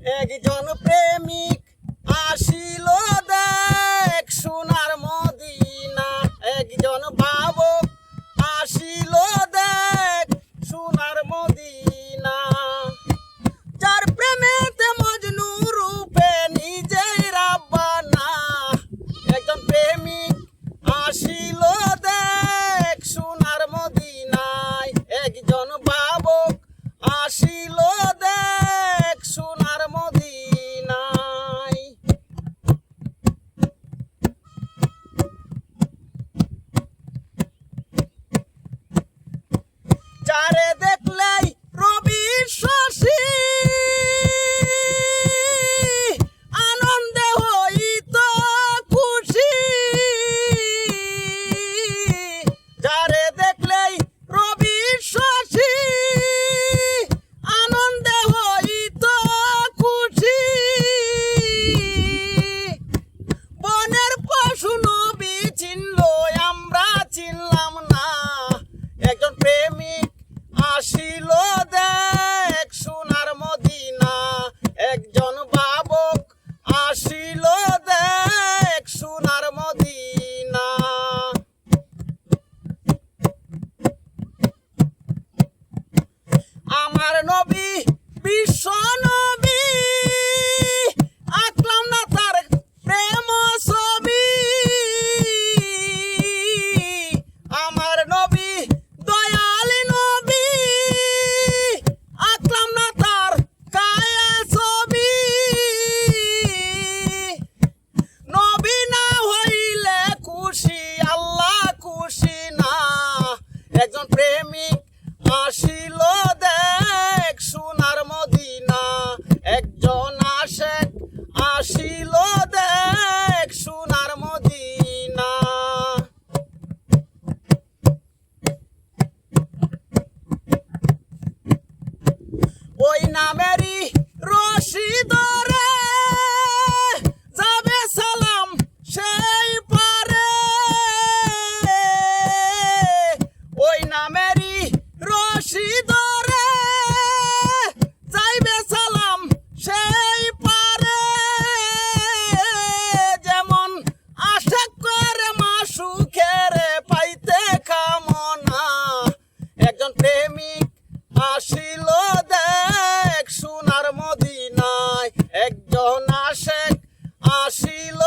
একজন প্রেমিক আসিল দেখ সোনার মদিনা। একজন ভাবক আসিল দেখ সোনার মদিনা। যার প্রেমেতে মজনু রূপে নিজেই রাব্বানা। একজন প্রেমিক আসিল দেখ সোনার মদিনায়। একজন ভাবক আসিল দেখ সোনার মদিনায়। যারে দেখলেই রবি শশী আনন্দে হইত খুশি। যারে দেখলেই রবি শশী আনন্দে হইত খুশি। বনের পশু নবী চিনল আমরা চিনলাম না। একজন প্রেমিক আসিল দেখ সোনার মদিনা। একজন ভাবক আসিল দেখ সোনার মদিনা। আমার নবী বিশ্ব নবী আঁকলাম না তার প্রেম ছবি। আমার নবী দয়াল নবী আঁকলাম না তার কায়া ছবি। নবী না হইলে খুশি আল্লাহ খুশি না। একজন প্রেমিক আসিল দেখ সোনার মদিনা। একজন আশেক আসিল দেখ সোনার মদিনা। ওই নামেরই রশি ধরে যাবে সালাম সেই পারে। ওই নামেরই রশি ধরে যাইবে সালাম সেই পারে। যেমন আশা করে মাসুখের পাইতে কামনা। একজন প্রেমিক আসিল দেখ সোনার মদিনায়। একজন আশেক আসিল